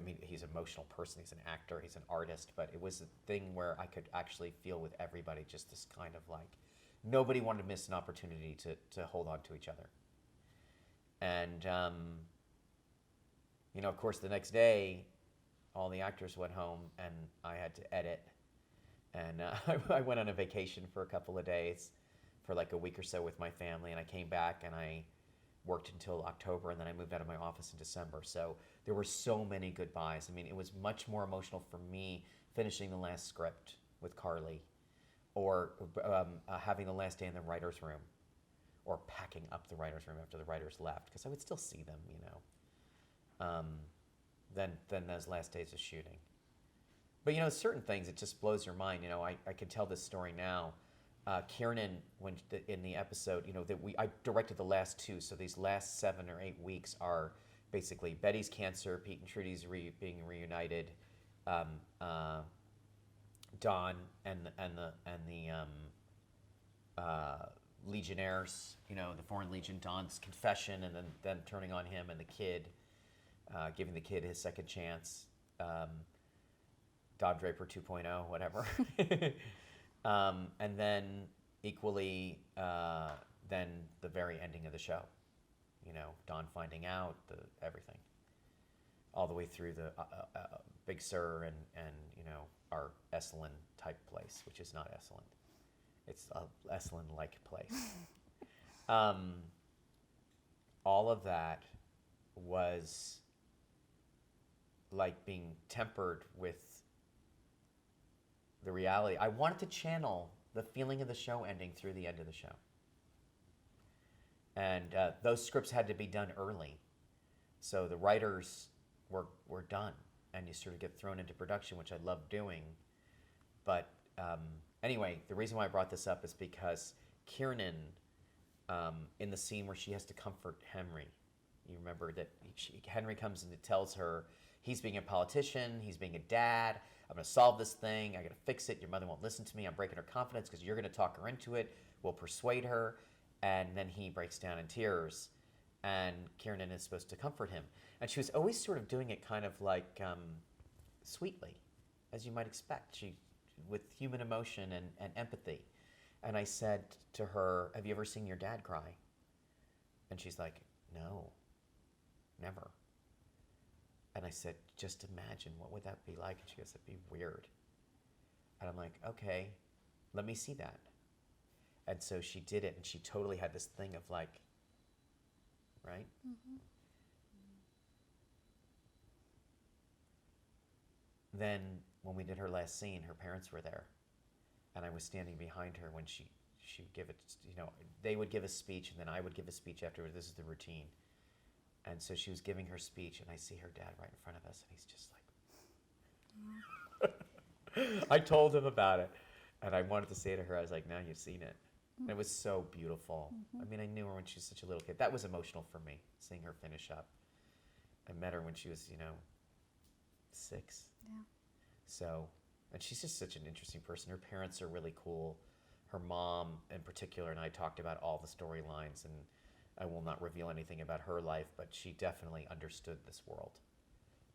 mean, he's an emotional person. He's an actor. He's an artist. But it was a thing where I could actually feel with everybody just this kind of like, nobody wanted to miss an opportunity to hold on to each other. And, you know, of course, the next day, all the actors went home and I had to edit. And I went on a vacation for a couple of days, for like a week or so with my family. And I came back and I worked until October, and then I moved out of my office in December. So there were so many goodbyes. I mean, it was much more emotional for me finishing the last script with Carly, or having the last day in the writer's room, or packing up the writer's room after the writers left, because I would still see them, you know, than those last days of shooting. But, you know, certain things, it just blows your mind. You know, I can tell this story now. Kiernan, in the episode, you know, I directed the last two, so these last 7 or 8 weeks are basically Betty's cancer, Pete and Trudy's being reunited, Don and the Legionnaires, you know, the Foreign Legion, Don's confession, and then turning on him, and the kid, giving the kid his second chance, Don Draper 2.0, whatever. And then equally, then the very ending of the show, you know, Don finding out, everything, all the way through the Big Sur and you know, our Esalen type place, which is not Esalen. It's a Esalen-like place. All of that was like being tempered with the reality. I wanted to channel the feeling of the show ending through the end of the show. And those scripts had to be done early. So the writers were done, and you sort of get thrown into production, which I love doing. But anyway, the reason why I brought this up is because Kiernan, in the scene where she has to comfort Henry, you remember that Henry comes and tells her he's being a politician, he's being a dad, I'm going to solve this thing, I got to fix it, your mother won't listen to me, I'm breaking her confidence because you're going to talk her into it, we'll persuade her, and then he breaks down in tears, and Kiernan is supposed to comfort him. And she was always sort of doing it kind of like sweetly, as you might expect, with human emotion and empathy. And I said to her, have you ever seen your dad cry? And she's like, no, never. And I said, just imagine, what would that be like? And she goes, it'd be weird. And I'm like, okay, let me see that. And so she did it, and she totally had this thing of like, right? Mm-hmm. Then when we did her last scene, her parents were there. And I was standing behind her when she would give it, you know, they would give a speech, and then I would give a speech afterwards. This is the routine. And so she was giving her speech, and I see her dad right in front of us, and he's just like, I told him about it, and I wanted to say to her, I was like, now you've seen it. And it was so beautiful. I mean, I knew her when she was such a little kid. That was emotional for me, seeing her finish up. I met her when she was, you know, 6. Yeah. So, and she's just such an interesting person. Her parents are really cool. Her mom, in particular, and I talked about all the storylines, and I will not reveal anything about her life, but she definitely understood this world.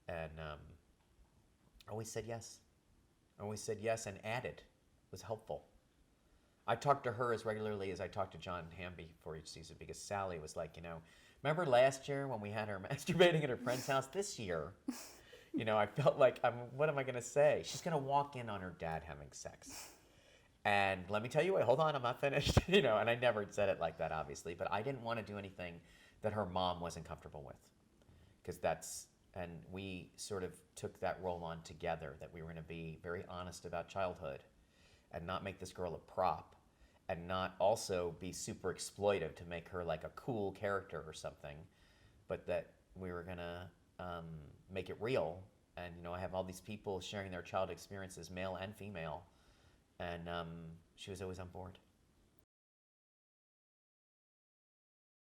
And always said yes. Always said yes and added. Was helpful. I talked to her as regularly as I talked to John Hamby for each season, because Sally was like, you know, remember last year when we had her masturbating at her friend's house? This year, you know, I felt like, what am I going to say? She's going to walk in on her dad having sex. And let me tell you, wait, hold on, I'm not finished. You know, and I never said it like that, obviously, but I didn't want to do anything that her mom wasn't comfortable with. Because and we sort of took that role on together, that we were going to be very honest about childhood and not make this girl a prop, and not also be super exploitive to make her like a cool character or something, but that we were going to make it real. And I have all these people sharing their child experiences, male and female, and she was always on board.